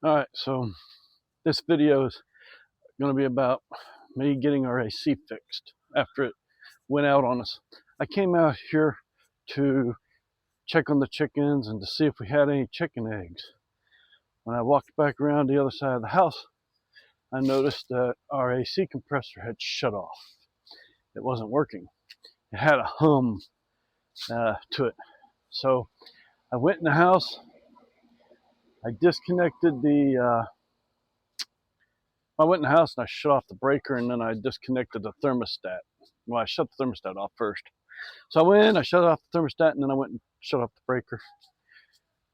Alright, so this video is going to be about me getting our AC fixed after it went out on us. I came out here to check on the chickens and to see if we had any chicken eggs. When I walked back around the other side of the house, I noticed that our AC compressor had shut off. It wasn't working. It had a hum to it. So I went in the house, I disconnected I went in the house and I shut off the breaker, and then I disconnected the thermostat. Well, I shut the thermostat off first. So I went in, I shut off the thermostat, and then I went and shut off the breaker.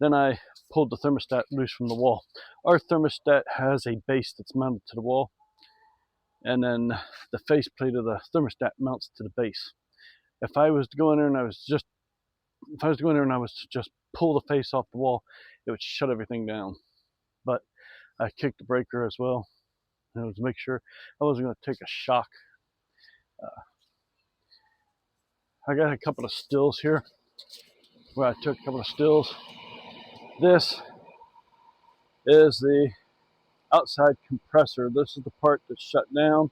Then I pulled the thermostat loose from the wall. Our thermostat has a base that's mounted to the wall, and then the faceplate of the thermostat mounts to the base. If I was to go in there and I was to just pull the face off the wall, it would shut everything down. But I kicked the breaker as well, and it was to make sure I wasn't going to take a shock. I got a couple of stills here where I took a couple of stills. This is the outside compressor. This is the part that's shut down.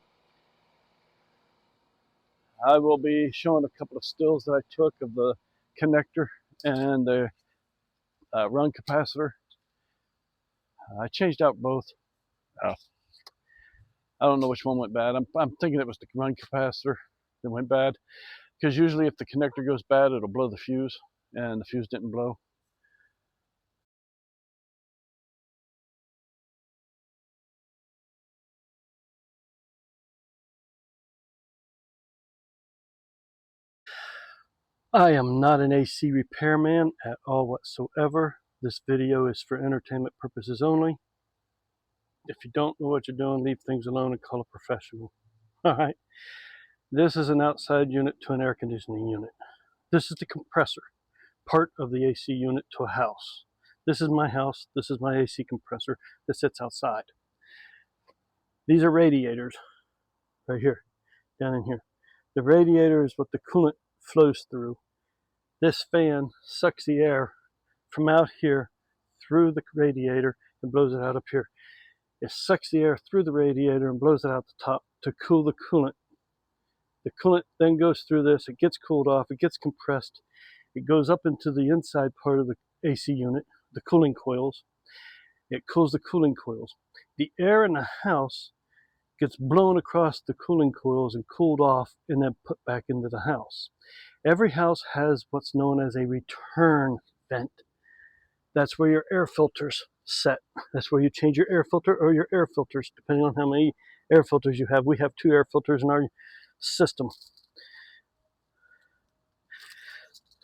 I will be showing a couple of stills that I took of the connector and the run capacitor. I changed out both. I don't know which one went bad. I'm thinking it was the run capacitor that went bad, because usually if the connector goes bad, it'll blow the fuse, and the fuse didn't blow. I am not an AC repairman at all whatsoever. This video is for entertainment purposes only. If you don't know what you're doing, leave things alone and call a professional. Alright, this is an outside unit to an air conditioning unit. This is the compressor, part of the AC unit to a house. This is my house, this is my AC compressor that sits outside. These are radiators, right here, down in here. The radiator is what the coolant flows through. This fan sucks the air from out here through the radiator and blows it out up here. It sucks the air through the radiator and blows it out the top to cool the coolant. The coolant then goes through this, it gets cooled off, it gets compressed, it goes up into the inside part of the AC unit, the cooling coils. It cools the cooling coils. The air in the house gets blown across the cooling coils and cooled off and then put back into the house. Every house has what's known as a return vent. That's where your air filters set. That's where you change your air filter or your air filters, depending on how many air filters you have. We have 2 air filters in our system.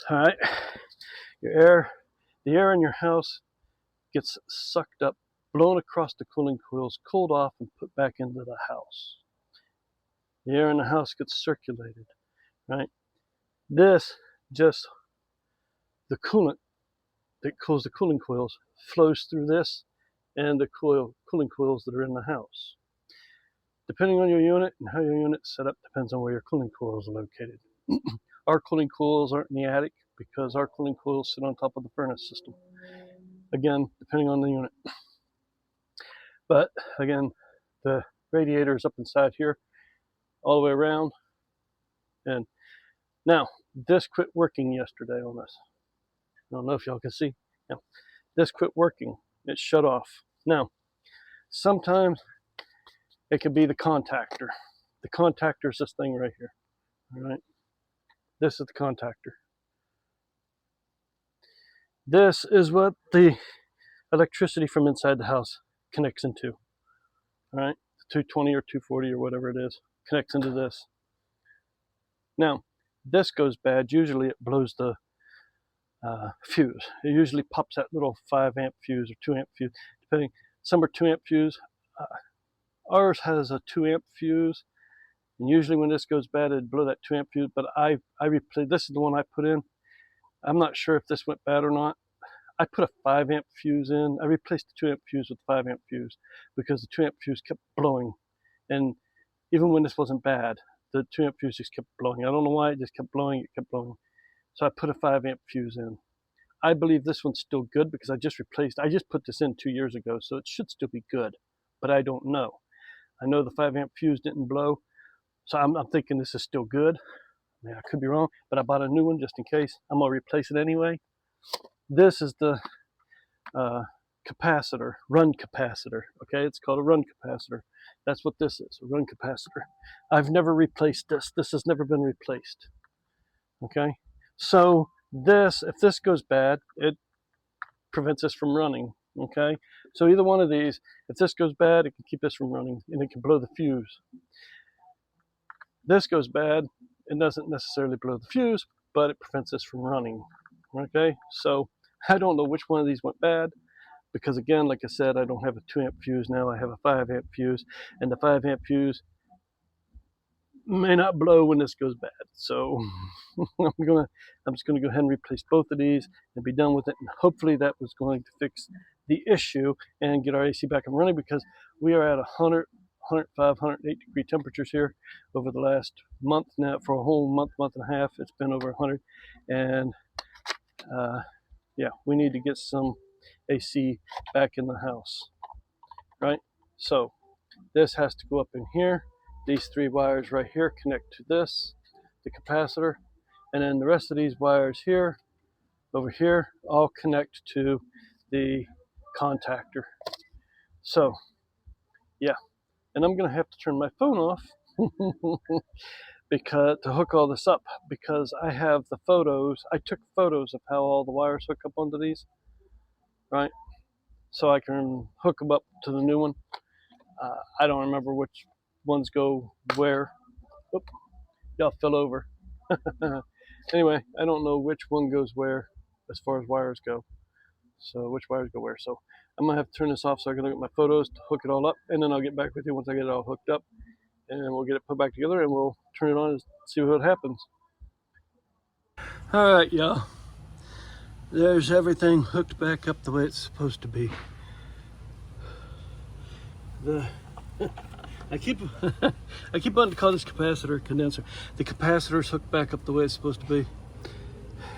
All right, the air in your house gets sucked up, blown across the cooling coils, cooled off, and put back into the house. The air in the house gets circulated, right? This just, the coolant that cools the cooling coils flows through this and the cooling coils that are in the house. Depending on your unit and how your unit's set up, depends on where your cooling coils are located. Our cooling coils aren't in the attic because our cooling coils sit on top of the furnace system. Again, depending on the unit. But again, the radiator is up inside here all the way around. And now, this quit working yesterday on us. I don't know if y'all can see. Yeah. This quit working. It shut off. Now, sometimes it could be the contactor. The contactor is this thing right here. All right. This is the contactor. This is what the electricity from inside the house connects into. All right. 220 or 240 or whatever it is connects into this. Now, this goes bad. Usually it blows the fuse. It usually pops that little 5 amp fuse or 2 amp fuse, depending. Some are 2 amp fuse. Ours has a 2 amp fuse, and usually when this goes bad, it'd blow that 2 amp fuse. But I replaced. This is the one I put in. I'm not sure if this went bad or not. I put a 5 amp fuse in. I replaced the 2 amp fuse with the 5 amp fuse because the 2 amp fuse kept blowing, and even when this wasn't bad, the 2 amp fuse just kept blowing. I don't know why, it just kept blowing. It kept blowing. So I put a 5 amp fuse in. I believe this one's still good because I just put this in 2 years ago, so it should still be good, but I don't know. I know the 5-amp fuse didn't blow, so I'm thinking this is still good. I mean, I could be wrong, but I bought a new one just in case. I'm gonna replace it anyway. This is the capacitor, run capacitor. Okay, it's called a run capacitor. That's what this is, a run capacitor. I've never replaced this. This has never been replaced. Okay, so this, if this goes bad, it prevents this from running. Okay, so either one of these, if this goes bad, it can keep this from running and it can blow the fuse. This goes bad, it doesn't necessarily blow the fuse, but it prevents this from running. Okay, so I don't know which one of these went bad, because again, like I said, I don't have a 2-amp fuse now, I have a 5-amp fuse, and the 5-amp fuse may not blow when this goes bad. So I'm just gonna go ahead and replace both of these and be done with it, and hopefully that was going to fix the issue and get our AC back and running, because we are at 100, 105, 108 degree temperatures here over the last month now. For a whole month and a half, it's been over 100, and yeah, we need to get some AC back in the house, right? So this has to go up in here. These 3 wires right here connect to this, the capacitor, and then the rest of these wires here, over here, all connect to the contactor. So yeah, and I'm gonna have to turn my phone off because to hook all this up, because I have the photos. I took photos of how all the wires hook up onto these, right? So I can hook them up to the new one. I don't remember which ones go where. Oop, y'all fell over. Anyway, I don't know which one goes where as far as wires go. So which wires go where. So I'm gonna have to turn this off so I can look at my photos to hook it all up, and then I'll get back with you once I get it all hooked up, and we'll get it put back together, and we'll turn it on and see what happens. All right, y'all. There's everything hooked back up the way it's supposed to be. I keep wanting to call this capacitor condenser. The capacitor's hooked back up the way it's supposed to be,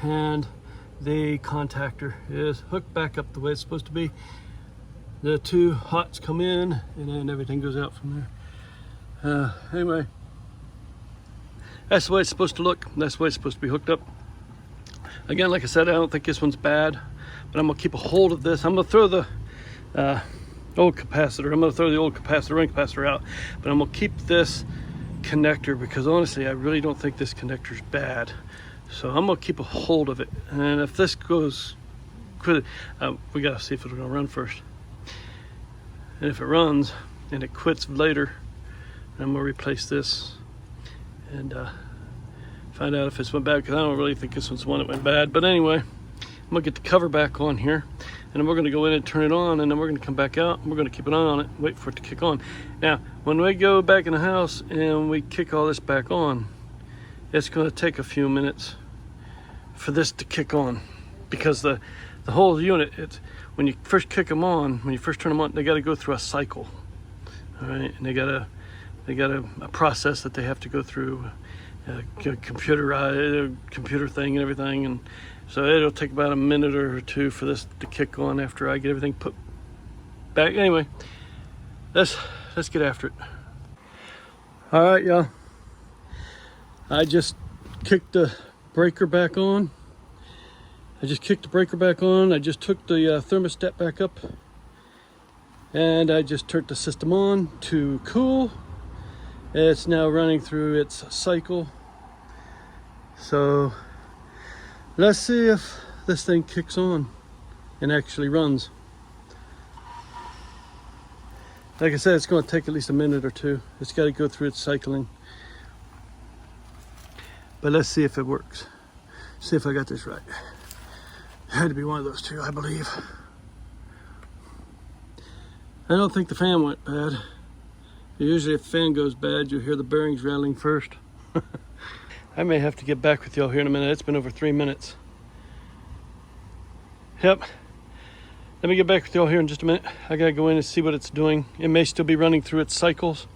and the contactor is hooked back up the way it's supposed to be. The 2 hots come in, and then everything goes out from there. Anyway, that's the way it's supposed to look. That's the way it's supposed to be hooked up. Again, like I said, I don't think this one's bad, but I'm gonna keep a hold of this. I'm gonna throw the old capacitor. I'm gonna throw the old capacitor, ring capacitor out, but I'm gonna keep this connector, because honestly, I really don't think this connector's bad. So I'm gonna keep a hold of it, and if this goes, we gotta see if it's gonna run first. And if it runs and it quits later, I'm gonna replace this and find out if this went bad, because I don't really think this one's the one that went bad. But anyway, I'm gonna get the cover back on here, and then we're gonna go in and turn it on, and then we're gonna come back out, and we're gonna keep an eye on it, wait for it to kick on. Now, when we go back in the house and we kick all this back on, it's gonna take a few minutes for this to kick on, because the whole unit, it's when you first kick them on, when you first turn them on, they got to go through a cycle, all right, and they got a process that they have to go through, computer thing and everything, and so it'll take about a minute or 2 for this to kick on after I get everything put back. Anyway, let's get after it. All right, y'all. I just kicked the breaker back on. I just took the thermostat back up, and I just turned the system on to cool. It's now running through its cycle. So let's see if this thing kicks on and actually runs. Like I said, it's going to take at least a minute or 2. It's got to go through its cycling. But let's see if it works. See if I got this right. It had to be one of those 2, I believe. I don't think the fan went bad. Usually if the fan goes bad, you'll hear the bearings rattling first. I may have to get back with y'all here in a minute. It's been over 3 minutes. Yep. Let me get back with y'all here in just a minute. I gotta go in and see what it's doing. It may still be running through its cycles.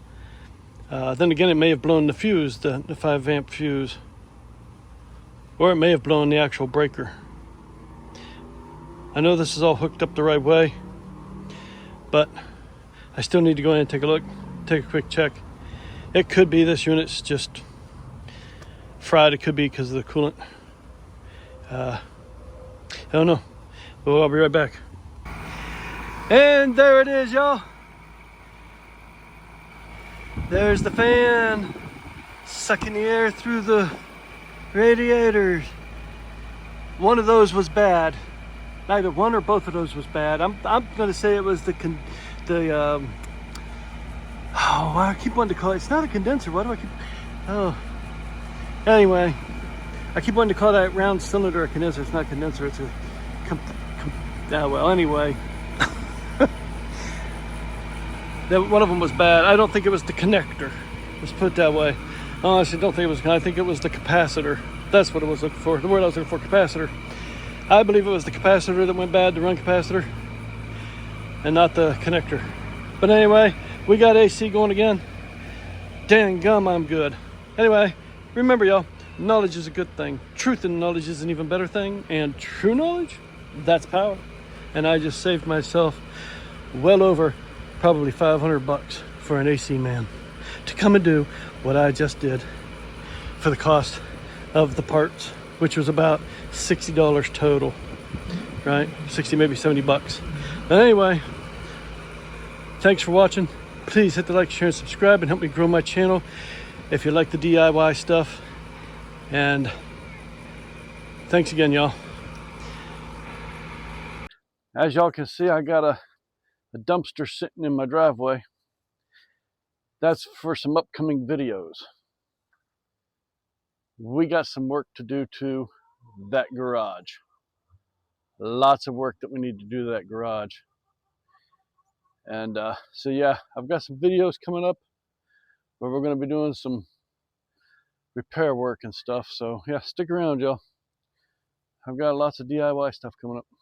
Then again, it may have blown the fuse, the 5-amp fuse. Or it may have blown the actual breaker. I know this is all hooked up the right way, but I still need to go in and take a look, take a quick check. It could be this unit's just fried. It could be because of the coolant. I don't know. Well, I'll be right back. And there it is, y'all. There's the fan sucking the air through the radiators. One of those was bad. Either one or both of those was bad. I'm gonna say it was oh, I keep wanting to call it. It's not a condenser. Why do I keep? Oh, anyway, I keep wanting to call that round cylinder a condenser. It's not a condenser. It's a well, anyway. One of them was bad. I don't think it was the connector. Let's put it that way. Honestly, don't think it was. I think it was the capacitor. That's what I was looking for. The word I was looking for, capacitor. I believe it was the capacitor that went bad, the run capacitor, and not the connector. But anyway, we got AC going again. Dang gum, I'm good. Anyway, remember y'all, knowledge is a good thing. Truth in knowledge is an even better thing. And true knowledge, that's power. And I just saved myself well over probably 500 bucks for an AC man to come and do what I just did for the cost of the parts, which was about $60 total, right? 60, maybe 70 bucks. But anyway, thanks for watching. Please hit the like, share, and subscribe and help me grow my channel if you like the DIY stuff. And thanks again, y'all. As y'all can see, I got a dumpster sitting in my driveway. That's for some upcoming videos. We got some work to do to that garage. Lots of work that we need to do to that garage. And so yeah, I've got some videos coming up where we're going to be doing some repair work and stuff. So yeah, stick around, y'all. I've got lots of DIY stuff coming up.